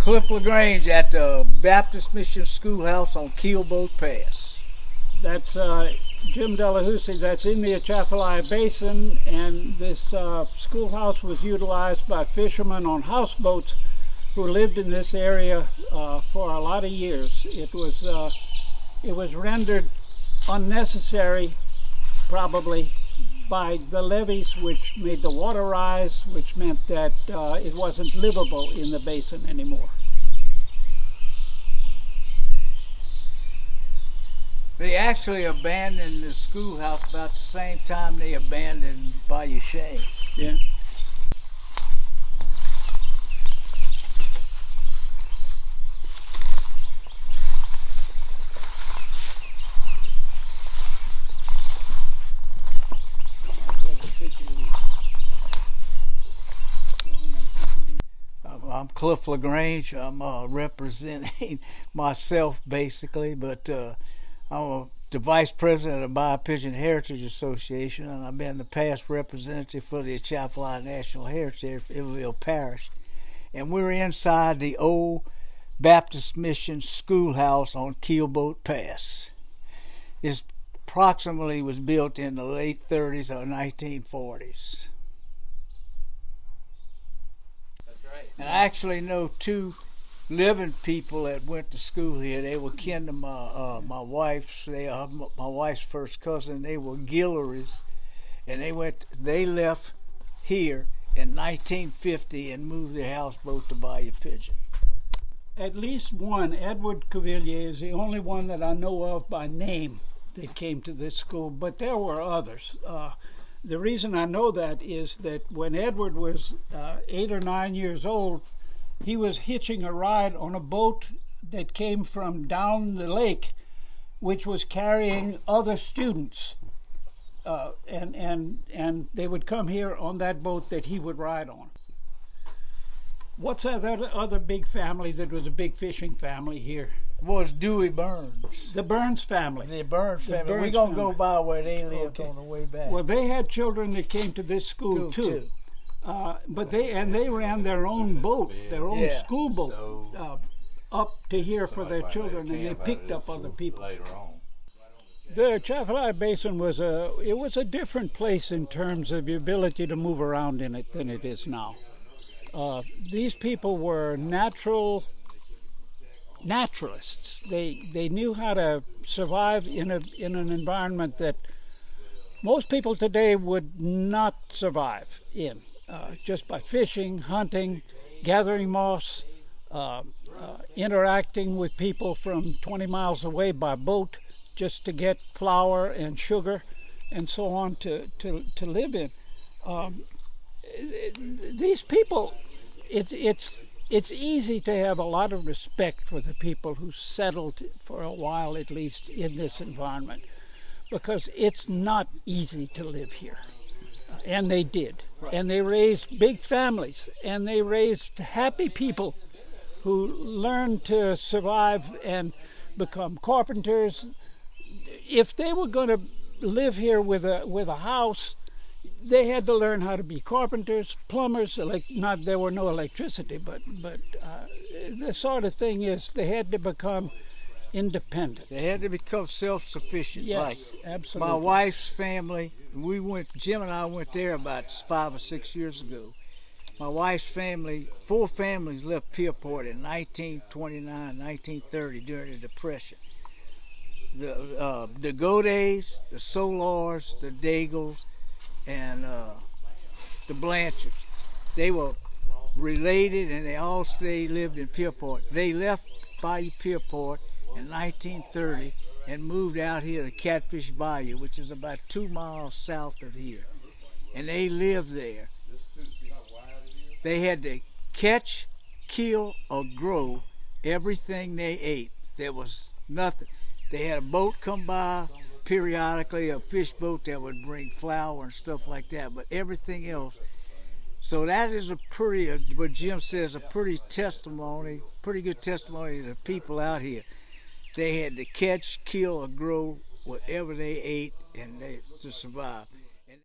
Cliff LeGrange at the Baptist Mission Schoolhouse on Keelboat Pass. That's Jim Delahoussaye. That's in the Atchafalaya Basin, and this schoolhouse was utilized by fishermen on houseboats who lived in this area for a lot of years. It was rendered unnecessary, probably, by the levees, which made the water rise, which meant that it wasn't livable in the basin anymore. They actually abandoned the schoolhouse about the same time they abandoned Bayou Shane. Yeah. I'm Cliff LeGrange. I'm representing myself basically, but I'm the vice president of the Bio-Pigeon Heritage Association, and I've been the past representative for the Atchafalaya National Heritage Area for Iberville Parish. And we're inside the old Baptist Mission Schoolhouse on Keelboat Pass. It approximately was built in the late 30s or 1940s. And I actually know two living people that went to school here. They were kin to my wife's. They are my wife's first cousin. They were Guillories, and they left here in 1950 and moved their houseboat to Bayou Pigeon. At least one, Edward Cavalier, is the only one that I know of by name that came to this school, but there were others. The reason I know that is that when Edward was 8 or 9 years old, he was hitching a ride on a boat that came from down the lake, which was carrying other students. And they would come here on that boat that he would ride on. What's that other big family that was a big fishing family here? Was Dewey Burns. The Burns family. The Burns family. We're going to go by where they lived on the way back. Well, they had children that came to this school too. But they ran their own boat, their own school boat, up to here for their children, and they picked up other people. The Atchafalaya Basin was a different place in terms of the ability to move around in it than it is now. These people were naturalists. They knew how to survive in an environment that most people today would not survive in, just by fishing, hunting, gathering moss, interacting with people from 20 miles away by boat just to get flour and sugar and so on to live in. These people, it's easy to have a lot of respect for the people who settled for a while at least in this environment, because it's not easy to live here. And they did. Right. And they raised big families, and they raised happy people who learned to survive and become carpenters. If they were going to live here with a house, they had to learn how to be carpenters, plumbers. There were no electricity, but the sort of thing is they had to become independent. They had to become self-sufficient. Yes, like absolutely. My wife's family, Jim and I went there about 5 or 6 years ago. My wife's family, 4 families left Pierport in 1929, 1930 during the Depression. The Godays, the Solars, the Daigles, and the Blanchards. They were related, and they all lived in Pierport. They left Bayou Pierport in 1930 and moved out here to Catfish Bayou, which is about 2 miles south of here. And they lived there. They had to catch, kill, or grow everything they ate. There was nothing. They had a boat come by periodically, a fish boat that would bring flour and stuff like that, but everything else. So that is what Jim says, a pretty good testimony to the people out here. They had to catch, kill, or grow whatever they ate to survive.